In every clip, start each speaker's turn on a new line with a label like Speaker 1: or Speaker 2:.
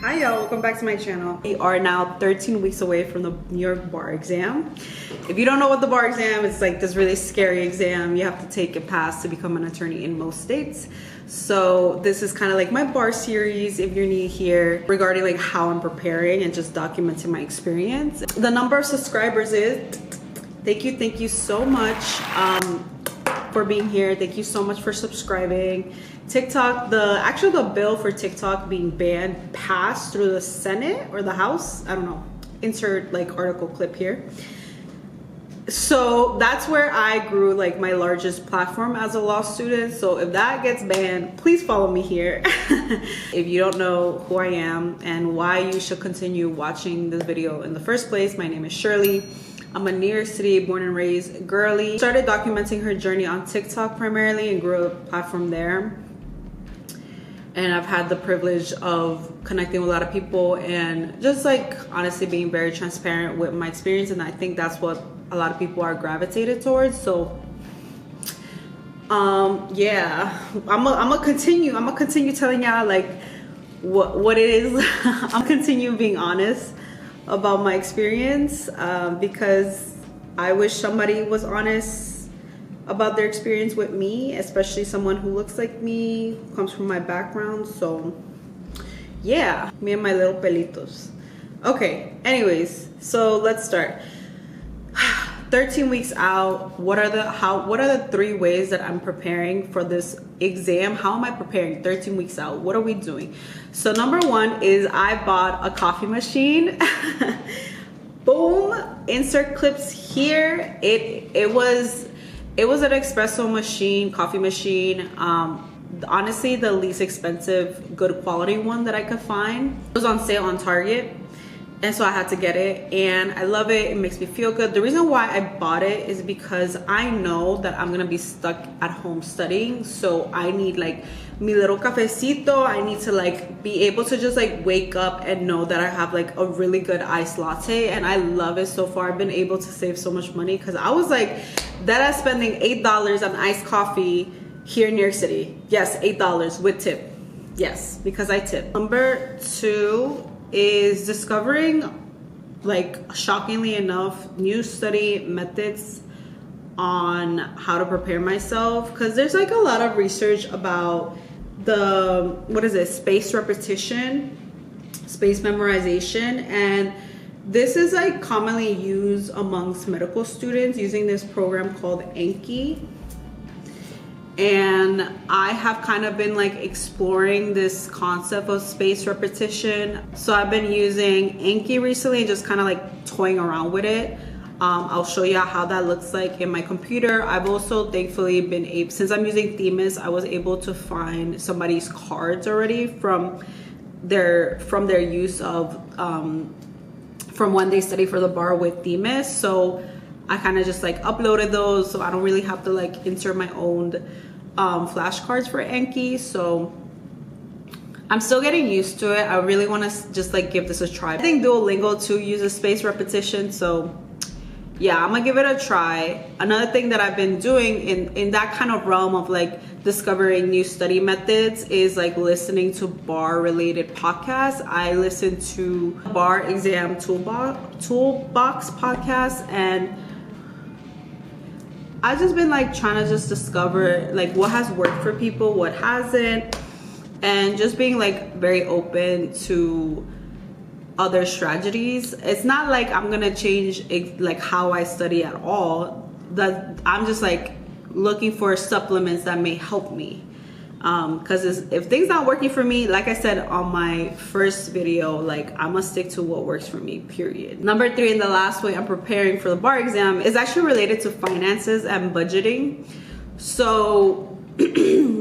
Speaker 1: Hi y'all, welcome back to my channel. We are now 13 weeks away from the New York bar exam. If you don't know what the bar exam is, like this really scary exam you have to take and pass to become an attorney in most states. So this is kind of like my bar series if you're new here regarding like how I'm preparing and just documenting my experience. The number of subscribers is, thank you so much for being here. Thank you so much for subscribing. TikTok, the bill for TikTok being banned passed through the Senate or the House. I don't know. Insert like article clip here. So that's where I grew like my largest platform as a law student. So if that gets banned, please follow me here. If you don't know who I am and why you should continue watching this video in the first place, my name is Shirley. I'm a New York City born and raised girly. Started documenting her journey on TikTok primarily and grew a platform there. And I've had the privilege of connecting with a lot of people and just like honestly being very transparent with my experience. And I think that's what a lot of people are gravitated towards. So yeah, I'm gonna continue telling y'all like what it is. I'll continue being honest about my experience because I wish somebody was honest about their experience with me, especially someone who looks like me, who comes from my background. So yeah, me and my little pelitos. Okay, anyways, so let's start. 13 weeks out, what are the 3 ways that I'm preparing for this exam? How am I preparing 13 weeks out? What are we doing? So number 1 is I bought a coffee machine. Boom, insert clips here. It was an espresso machine, coffee machine. Honestly, the least expensive, good quality one that I could find. It was on sale on Target. And so I had to get it and I love it. It makes me feel good. The reason why I bought it is because I know that I'm gonna be stuck at home studying. So I need like mi little cafecito. I need to like be able to just like wake up and know that I have like a really good iced latte. And I love it so far. I've been able to save so much money because I was like that spending $8 on iced coffee here in New York City. Yes, $8 with tip. Yes, because I tip. Number 2 is discovering, like shockingly enough, new study methods on how to prepare myself, because there's like a lot of research about the space repetition, space memorization, and this is like commonly used amongst medical students using this program called Anki. And I have kind of been like exploring this concept of space repetition. So I've been using Anki recently and just kind of like toying around with it. I'll show you how that looks like in my computer. I've also thankfully been able, since I'm using Themis, I was able to find somebody's cards already from their use of from when they study for the bar with Themis. So I kind of just like uploaded those, so I don't really have to like insert my own flashcards for Anki. So I'm still getting used to it. I really want to just like give this a try. I think Duolingo too uses space repetition, so yeah, I'm gonna give it a try. Another thing that I've been doing in that kind of realm of like discovering new study methods is like listening to bar related podcasts. I listen to Bar Exam Toolbox podcast, and I've just been like trying to just discover like what has worked for people, what hasn't, and just being like very open to other strategies. It's not like I'm gonna change like how I study at all. That I'm just like looking for supplements that may help me. Because if things not working for me, like I said on my first video, like I'm gonna stick to what works for me, period. Number 3, and the last way I'm preparing for the bar exam, is actually related to finances and budgeting. So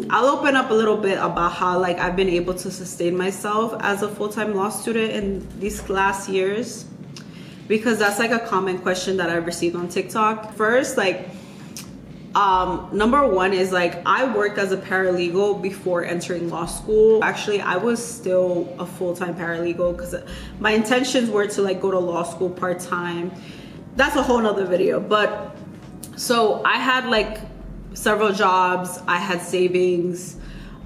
Speaker 1: I'll open up a little bit about how like I've been able to sustain myself as a full-time law student in these last years, because that's like a common question that I've received on TikTok. First, like number 1 is like I worked as a paralegal before entering law school. Actually, I was still a full-time paralegal because my intentions were to like go to law school part-time. That's a whole nother video. But so I had like several jobs, I had savings,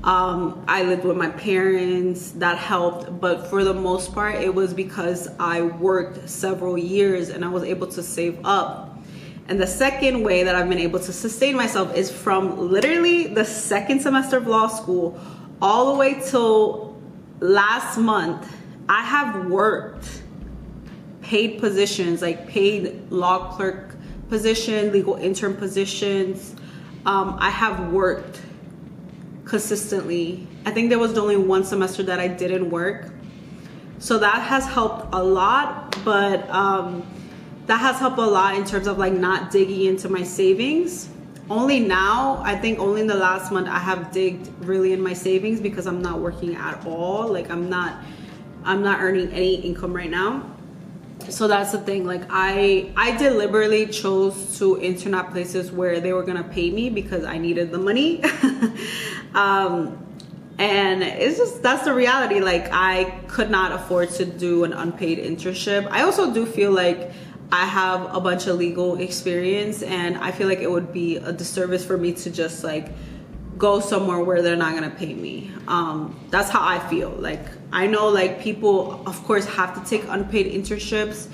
Speaker 1: I lived with my parents, that helped, but for the most part it was because I worked several years and I was able to save up. And the second way that I've been able to sustain myself is from literally the second semester of law school all the way till last month. I have worked paid positions, like paid law clerk position, legal intern positions. I have worked consistently. I think there was only one semester that I didn't work. So that has helped a lot, but that has helped a lot in terms of like not digging into my savings. Only now, I think only in the last month I have digged really in my savings because I'm not working at all. Like I'm not earning any income right now. So that's the thing, like I deliberately chose to intern at places where they were gonna pay me because I needed the money. And it's just, that's the reality. Like I could not afford to do an unpaid internship. I also do feel like I have a bunch of legal experience, and I feel like it would be a disservice for me to just like go somewhere where they're not gonna pay me. That's how I feel. Like I know like people of course have to take unpaid internships,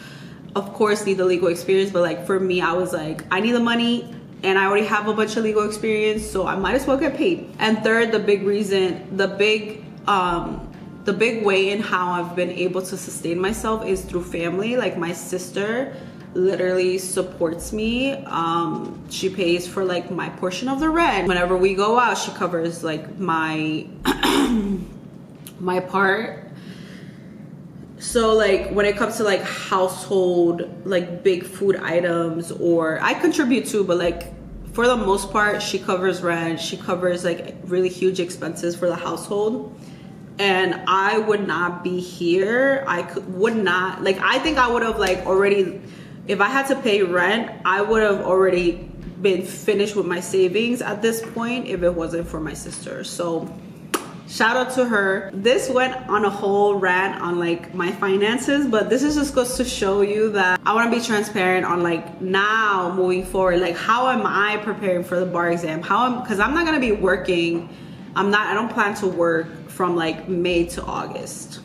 Speaker 1: of course need the legal experience, but like for me, I was like, I need the money and I already have a bunch of legal experience, so I might as well get paid. And third, the big reason, the big way in how I've been able to sustain myself is through family. Like my sister literally supports me. She pays for like my portion of the rent. Whenever we go out, she covers like my my part. So like when it comes to like household, like big food items, or I contribute too, but like for the most part, she covers rent. She covers like really huge expenses for the household. And I would not be here. Would not, like I think I would have like already, if I had to pay rent, I would have already been finished with my savings at this point if it wasn't for my sister. So shout out to her. This went on a whole rant on like my finances, but this is just goes to show you that I want to be transparent on like now moving forward, like how am I preparing for the bar exam? Because I'm not going to be working. I don't plan to work from like May to August.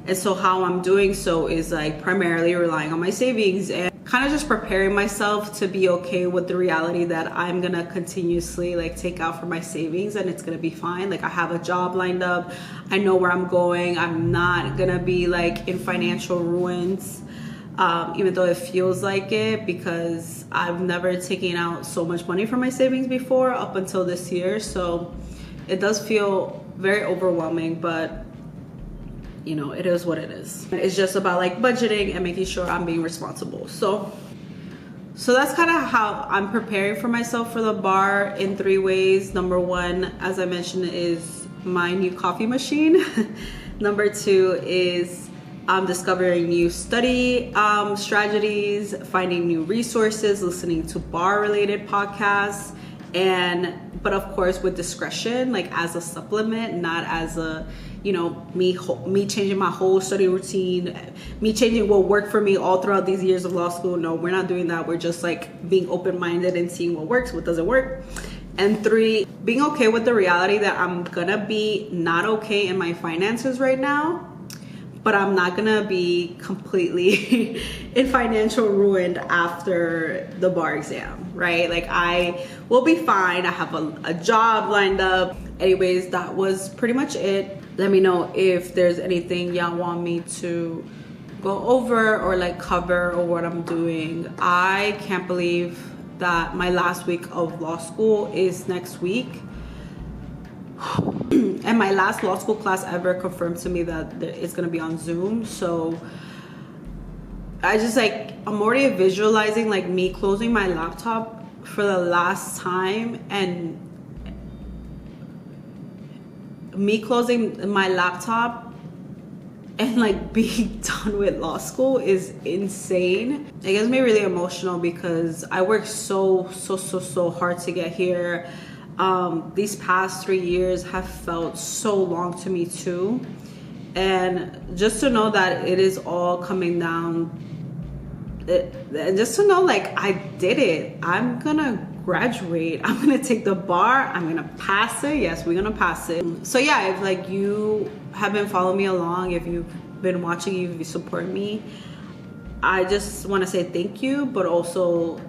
Speaker 1: And so how I'm doing so is like primarily relying on my savings and kind of just preparing myself to be okay with the reality that I'm gonna continuously like take out for my savings and it's gonna be fine. Like I have a job lined up. I know where I'm going. I'm not gonna be like in financial ruins, even though it feels like it, because I've never taken out so much money from my savings before up until this year. So it does feel very overwhelming, but you know, it is what it is. It's just about like budgeting and making sure I'm being responsible. So that's kind of how I'm preparing for myself for the bar in 3 ways. Number 1, as I mentioned, is my new coffee machine. Number 2 is discovering new study strategies, finding new resources, listening to bar related podcasts, but of course with discretion, like as a supplement, not as a, you know, me changing my whole study routine, me changing what worked for me all throughout these years of law school. No, we're not doing that. We're just like being open-minded and seeing what works, what doesn't work. And 3, being okay with the reality that I'm gonna be not okay in my finances right now, but I'm not gonna be completely in financial ruin after the bar exam, right? Like I will be fine. I have a job lined up. Anyways, that was pretty much it. Let me know if there's anything y'all want me to go over or like cover or what I'm doing. I can't believe that my last week of law school is next week. And my last law school class ever confirmed to me that it's gonna be on Zoom. So I just like, I'm already visualizing like me closing my laptop for the last time, and me closing my laptop and like being done with law school is insane. It gets me really emotional because I worked so hard to get here. These past 3 years have felt so long to me too, and just to know that it is all coming down, and just to know like I did it. I'm gonna graduate. I'm gonna take the bar. I'm gonna pass it. Yes, we're gonna pass it. So yeah, if like you have been following me along, if you've been watching, if you support me, I just want to say thank you, but also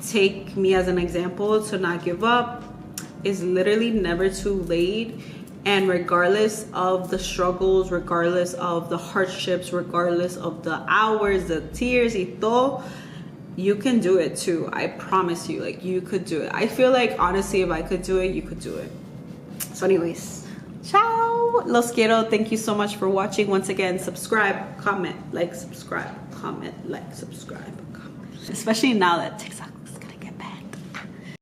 Speaker 1: take me as an example to not give up. It's literally never too late. And regardless of the struggles, regardless of the hardships, regardless of the hours, the tears y todo, you can do it too. I promise you, like, you could do it. I feel like, honestly, if I could do it, you could do it. So anyways, ciao. Los quiero. Thank you so much for watching. Once again, subscribe, comment, like, subscribe, comment, like, subscribe, comment. Especially now that TikTok